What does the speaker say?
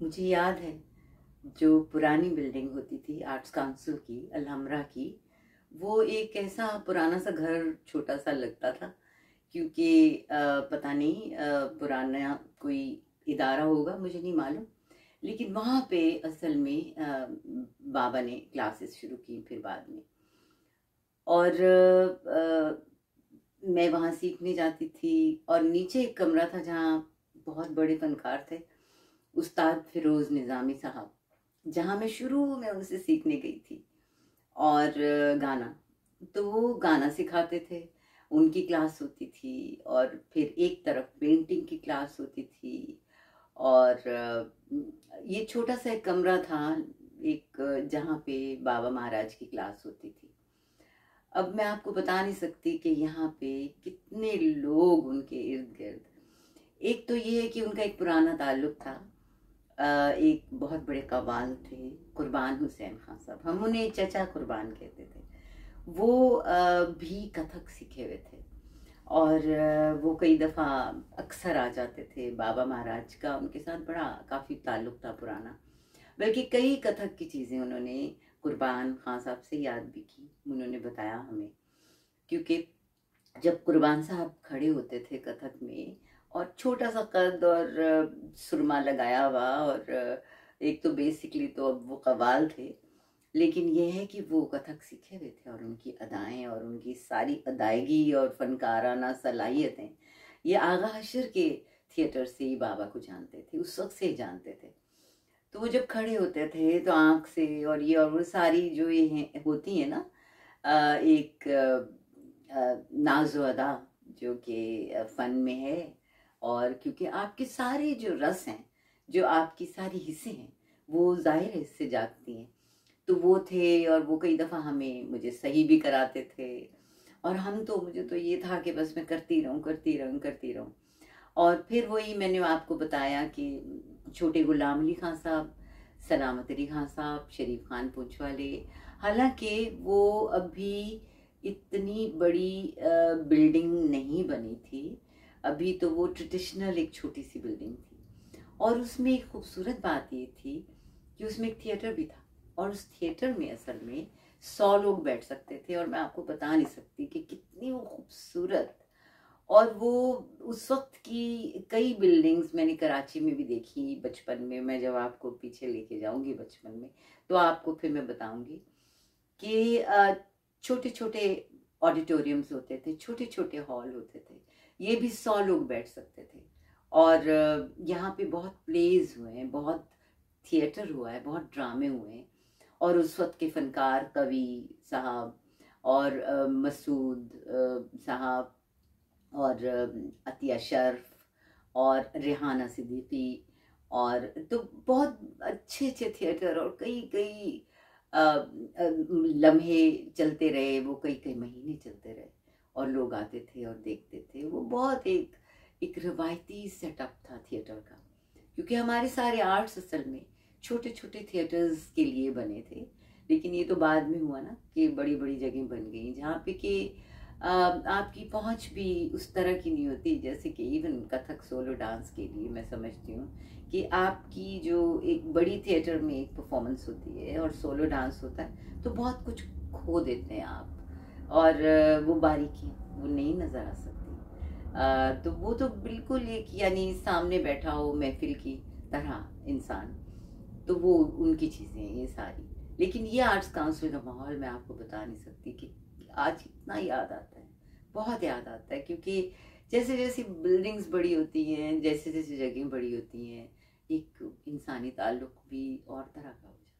मुझे याद है, जो पुरानी बिल्डिंग होती थी आर्ट्स काउंसिल की, अलहमरा की, वो एक ऐसा पुराना सा घर छोटा सा लगता था। क्योंकि पता नहीं, पुराना कोई इदारा होगा, मुझे नहीं मालूम। लेकिन वहाँ पे असल में बाबा ने क्लासेस शुरू की फिर बाद में। और मैं वहाँ सीखने जाती थी। और नीचे एक कमरा था जहाँ बहुत बड़े फनकार थे, उस्ताद फिरोज निज़ामी साहब, जहाँ मैं शुरू में उनसे सीखने गई थी। और गाना, तो वो गाना सिखाते थे, उनकी क्लास होती थी। और फिर एक तरफ पेंटिंग की क्लास होती थी। और ये छोटा सा एक कमरा था, एक जहाँ पे बाबा महाराज की क्लास होती थी। अब मैं आपको बता नहीं सकती कि यहाँ पे कितने लोग उनके इर्द गिर्द। एक तो ये है कि उनका एक पुराना ताल्लुक था। एक बहुत बड़े कव्वाल थे, कुर्बान हुसैन खान साहब, हम उन्हें चचा कुर्बान कहते थे। वो भी कथक सीखे हुए थे। और वो कई दफ़ा अक्सर आ जाते थे। बाबा महाराज का उनके साथ बड़ा काफ़ी ताल्लुक था पुराना। बल्कि कई कथक की चीज़ें उन्होंने कुर्बान खान साहब से याद भी की, उन्होंने बताया हमें। क्योंकि जब कुर्बान साहब खड़े होते थे कथक में, और छोटा सा कद और सुरमा लगाया हुआ, और एक तो बेसिकली तो अब वो कव्वाल थे, लेकिन यह है कि वो कथक सीखे हुए थे। और उनकी अदाएं और उनकी सारी अदायगी और फनकाराना सलाहियतें, ये आगा हशर के थिएटर से ही बाबा को जानते थे, उस वक्त से ही जानते थे। तो वो जब खड़े होते थे तो आंख से, और ये और वो सारी जो ये होती है ना, एक नाज़ो अदा जो कि फन में है। और क्योंकि आपके सारे जो रस हैं, जो आपकी सारी हिस्से हैं, वो जाहिर है इससे जागती हैं। तो वो थे, और वो कई दफ़ा मुझे सही भी कराते थे। और मुझे तो ये था कि बस मैं करती रहूं, करती रहूं, करती रहूं। और फिर वही मैंने आपको बताया कि छोटे गुलाम अली खान साहब, सलामत अली खान साहब, शरीफ खान पूंछ वाले, हालांकि वो अभी इतनी बड़ी बिल्डिंग नहीं बनी थी। अभी तो वो ट्रेडिशनल एक छोटी सी बिल्डिंग थी। और उसमें एक खूबसूरत बात ये थी कि उसमें एक थिएटर भी था। और उस थिएटर में असल में 100 लोग बैठ सकते थे। और मैं आपको बता नहीं सकती कि कितनी वो खूबसूरत। और वो उस वक्त की कई बिल्डिंग्स मैंने कराची में भी देखी बचपन में। मैं जब आपको पीछे लेके जाऊंगी बचपन में, तो आपको फिर मैं बताऊंगी कि छोटे छोटे ऑडिटोरियम्स होते थे, छोटे छोटे हॉल होते थे, ये भी 100 लोग बैठ सकते थे। और यहाँ पे बहुत प्लेज हुए हैं, बहुत थिएटर हुआ है, बहुत ड्रामे हुए हैं। और उस वक्त के फनकार कवि साहब, और मसूद साहब, और अतिया शर्फ, और रेहाना सिद्दीकी, और तो बहुत अच्छे अच्छे थिएटर। और कई कई लम्हे चलते रहे, वो कई कई महीने चलते रहे। और लोग आते थे और देखते थे। वो बहुत एक रवायती सेटअप था थिएटर का। क्योंकि हमारे सारे आर्ट्स असल में छोटे छोटे थिएटर्स के लिए बने थे। लेकिन ये तो बाद में हुआ ना कि बड़ी बड़ी जगह बन गई, जहाँ पे कि आपकी पहुंच भी उस तरह की नहीं होती। जैसे कि इवन कथक सोलो डांस के लिए मैं समझती हूँ कि आपकी जो एक बड़ी थिएटर में एक परफॉर्मेंस होती है और सोलो डांस होता है, तो बहुत कुछ खो देते हैं आप। और वो बारीकी वो नहीं नज़र आ सकती। तो वो तो बिल्कुल एक, यानी सामने बैठा हो महफिल की तरह इंसान, तो वो उनकी चीज़ें हैं ये सारी। लेकिन ये आर्ट्स काउंसिल का माहौल मैं आपको बता नहीं सकती कि आज इतना याद आता है, बहुत याद आता है। क्योंकि जैसे जैसे बिल्डिंग्स बड़ी होती हैं, जैसे जैसे जगह बड़ी होती हैं, एक इंसानी ताल्लुक भी और तरह का हो जाता है।